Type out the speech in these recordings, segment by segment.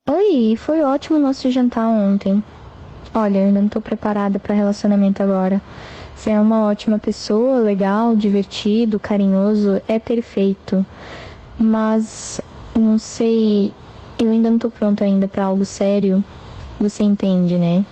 Oi, foi ótimo o nosso jantar ontem. Olha, eu ainda não tô preparada para relacionamento agora. Você é uma ótima pessoa, legal, divertido, carinhoso, é perfeito. Mas não sei, eu ainda não tô pronta ainda para algo sério. Você entende, né?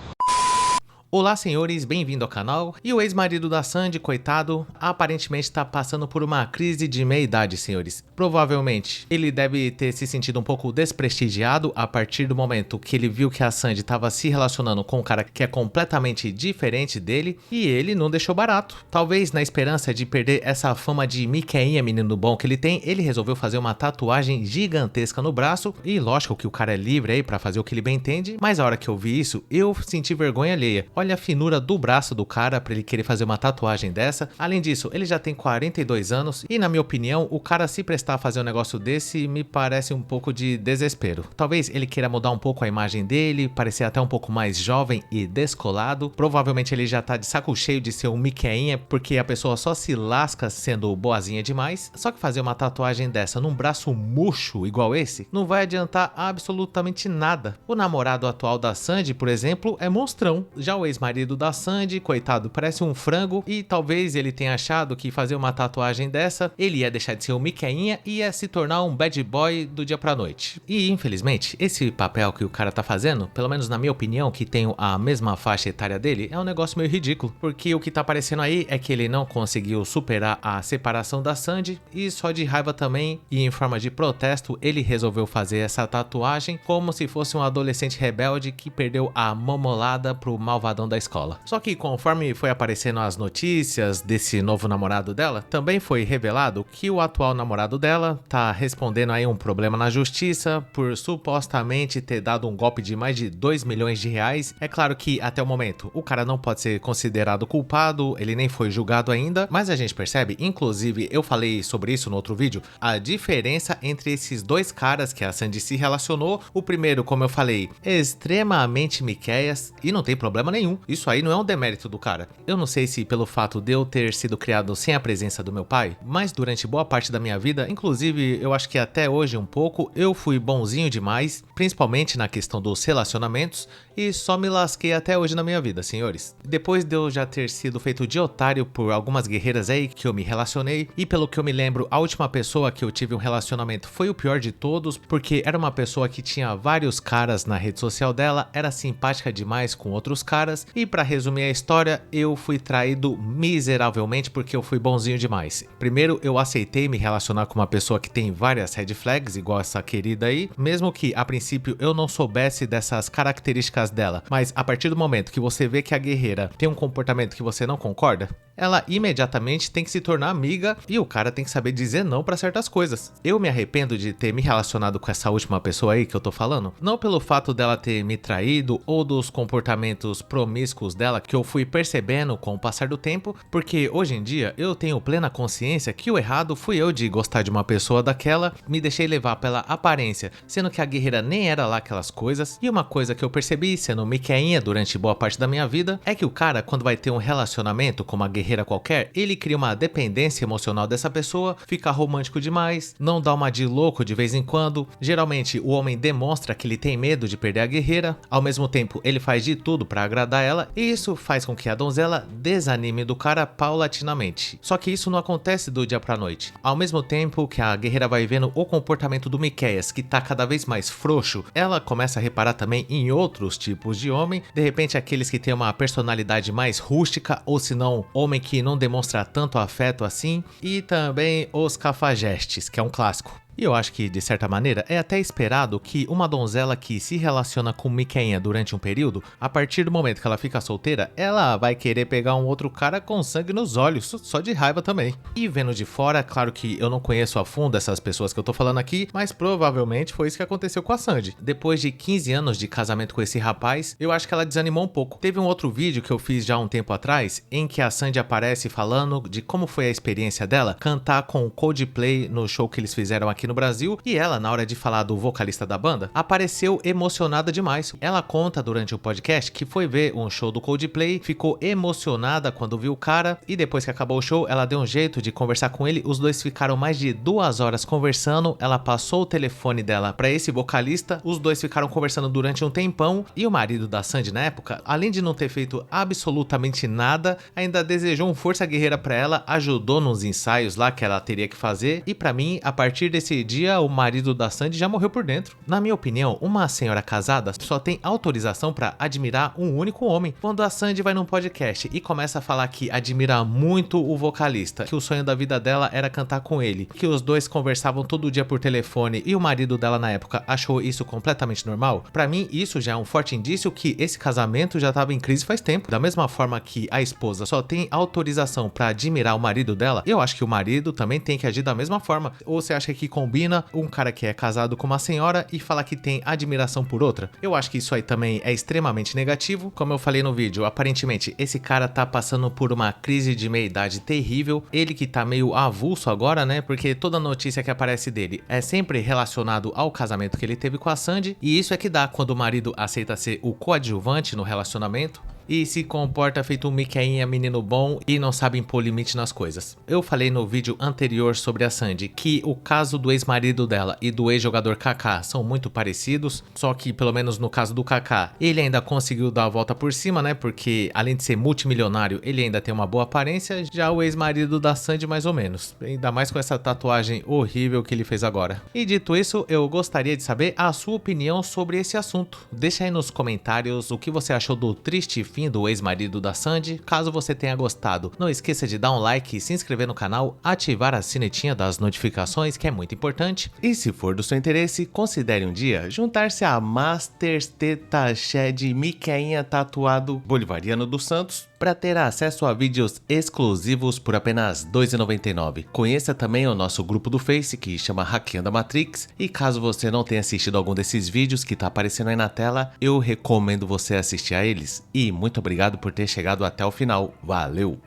Olá, senhores, bem-vindo ao canal. E o ex-marido da Sandy, coitado, aparentemente está passando por uma crise de meia-idade, senhores. Provavelmente, ele deve ter se sentido um pouco desprestigiado a partir do momento que ele viu que a Sandy estava se relacionando com um cara que é completamente diferente dele e ele não deixou barato. Talvez na esperança de perder essa fama de Miqueinha, menino bom que ele tem, ele resolveu fazer uma tatuagem gigantesca no braço e lógico que o cara é livre aí pra fazer o que ele bem entende, mas a hora que eu vi isso, eu senti vergonha alheia. Olha a finura do braço do cara pra ele querer fazer uma tatuagem dessa. Além disso, ele já tem 42 anos e na minha opinião, o cara se prestar a fazer um negócio desse me parece um pouco de desespero. Talvez ele queira mudar um pouco a imagem dele, parecer até um pouco mais jovem e descolado. Provavelmente ele já tá de saco cheio de ser um Miqueinha, porque a pessoa só se lasca sendo boazinha demais. Só que fazer uma tatuagem dessa num braço murcho igual esse, não vai adiantar absolutamente nada. O namorado atual da Sandy, por exemplo, é monstrão. Já o ex-marido da Sandy, coitado, parece um frango e talvez ele tenha achado que fazer uma tatuagem dessa, ele ia deixar de ser um Miqueinha e ia se tornar um bad boy do dia pra noite. E infelizmente, esse papel que o cara tá fazendo, pelo menos na minha opinião, que tenho a mesma faixa etária dele, é um negócio meio ridículo, porque o que tá aparecendo aí é que ele não conseguiu superar a separação da Sandy e só de raiva também e em forma de protesto, ele resolveu fazer essa tatuagem como se fosse um adolescente rebelde que perdeu a mamolada pro malvadão da escola. Só que conforme foi aparecendo as notícias desse novo namorado dela, também foi revelado que o atual namorado dela tá respondendo aí um problema na justiça por supostamente ter dado um golpe de mais de 2 milhões de reais. É claro que até o momento o cara não pode ser considerado culpado, ele nem foi julgado ainda, mas a gente percebe, inclusive eu falei sobre isso no outro vídeo, a diferença entre esses dois caras que a Sandy se relacionou. O primeiro, como eu falei, extremamente miqueias e não tem problema nenhum, isso aí não é um demérito do cara. Eu não sei se pelo fato de eu ter sido criado sem a presença do meu pai, mas durante boa parte da minha vida, inclusive eu acho que até hoje um pouco, eu fui bonzinho demais, principalmente na questão dos relacionamentos, e só me lasquei até hoje na minha vida, senhores. Depois de eu já ter sido feito de otário por algumas guerreiras aí que eu me relacionei, e pelo que eu me lembro, a última pessoa que eu tive um relacionamento foi o pior de todos, porque era uma pessoa que tinha vários caras na rede social dela, era simpática demais com outros caras, e pra resumir a história, eu fui traído miseravelmente porque eu fui bonzinho demais. Primeiro, eu aceitei me relacionar com uma pessoa que tem várias red flags, igual essa querida aí, mesmo que a princípio eu não soubesse dessas características dela, mas a partir do momento que você vê que a guerreira tem um comportamento que você não concorda, ela imediatamente tem que se tornar amiga e o cara tem que saber dizer não pra certas coisas. Eu me arrependo de ter me relacionado com essa última pessoa aí que eu tô falando, não pelo fato dela ter me traído ou dos comportamentos promíscuos dela que eu fui percebendo com o passar do tempo, porque hoje em dia eu tenho plena consciência que o errado fui eu de gostar de uma pessoa daquela, me deixei levar pela aparência, sendo que a guerreira nem era lá aquelas coisas. E uma coisa que eu percebi sendo miqueinha durante boa parte da minha vida é que o cara, quando vai ter um relacionamento com uma guerreira qualquer, ele cria uma dependência emocional dessa pessoa, fica romântico demais, não dá uma de louco de vez em quando. Geralmente o homem demonstra que ele tem medo de perder a guerreira, ao mesmo tempo ele faz de tudo para agradar ela, e isso faz com que a donzela desanime do cara paulatinamente. Só que isso não acontece do dia pra noite. Ao mesmo tempo que a guerreira vai vendo o comportamento do Miqueias, que tá cada vez mais frouxo, ela começa a reparar também em outros tipos de homem, de repente aqueles que têm uma personalidade mais rústica, ou se não, homem que não demonstra tanto afeto assim, e também os cafajestes, que é um clássico. E eu acho que, de certa maneira, é até esperado que uma donzela que se relaciona com Miqueinha durante um período, a partir do momento que ela fica solteira, ela vai querer pegar um outro cara com sangue nos olhos, só de raiva também. E vendo de fora, claro que eu não conheço a fundo essas pessoas que eu tô falando aqui, mas provavelmente foi isso que aconteceu com a Sandy. Depois de 15 anos de casamento com esse rapaz, eu acho que ela desanimou um pouco. Teve um outro vídeo que eu fiz já há um tempo atrás, em que a Sandy aparece falando de como foi a experiência dela cantar com o Coldplay no show que eles fizeram aqui no Brasil, e ela, na hora de falar do vocalista da banda, apareceu emocionada demais. Ela conta durante o podcast que foi ver um show do Coldplay, ficou emocionada quando viu o cara, e depois que acabou o show, ela deu um jeito de conversar com ele. Os dois ficaram mais de 2 horas conversando, ela passou o telefone dela pra esse vocalista, os dois ficaram conversando durante um tempão, e o marido da Sandy na época, além de não ter feito absolutamente nada, ainda desejou um força guerreira pra ela, ajudou nos ensaios lá que ela teria que fazer, e pra mim, a partir desse dia, o marido da Sandy já morreu por dentro. Na minha opinião, uma senhora casada só tem autorização pra admirar um único homem. Quando a Sandy vai num podcast e começa a falar que admira muito o vocalista, que o sonho da vida dela era cantar com ele, que os dois conversavam todo dia por telefone e o marido dela na época achou isso completamente normal, pra mim isso já é um forte indício que esse casamento já tava em crise faz tempo. Da mesma forma que a esposa só tem autorização pra admirar o marido dela, eu acho que o marido também tem que agir da mesma forma. Ou você acha que combina um cara que é casado com uma senhora e falar que tem admiração por outra? Eu acho que isso aí também é extremamente negativo. Como eu falei no vídeo, aparentemente esse cara tá passando por uma crise de meia-idade terrível, ele que tá meio avulso agora, né, porque toda notícia que aparece dele é sempre relacionado ao casamento que ele teve com a Sandy, e isso é que dá quando o marido aceita ser o coadjuvante no relacionamento e se comporta feito um Miqueinha menino bom e não sabe impor limite nas coisas. Eu falei no vídeo anterior sobre a Sandy que o caso do ex-marido dela e do ex-jogador Kaká são muito parecidos, só que pelo menos no caso do Kaká, ele ainda conseguiu dar a volta por cima, né, porque além de ser multimilionário, ele ainda tem uma boa aparência, já o ex-marido da Sandy mais ou menos, ainda mais com essa tatuagem horrível que ele fez agora. E dito isso, eu gostaria de saber a sua opinião sobre esse assunto. Deixa aí nos comentários o que você achou do triste fim do ex-marido da Sandy. Caso você tenha gostado, não esqueça de dar um like, se inscrever no canal, ativar a sinetinha das notificações, que é muito importante. E se for do seu interesse, considere um dia juntar-se a Masters Teta Shed Miqueinha Tatuado Bolivariano dos Santos para ter acesso a vídeos exclusivos por apenas R$ 2,99. Conheça também o nosso grupo do Face, que chama Hackeando a Matrix, e caso você não tenha assistido algum desses vídeos que tá aparecendo aí na tela, eu recomendo você assistir a eles. E muito obrigado por ter chegado até o final. Valeu!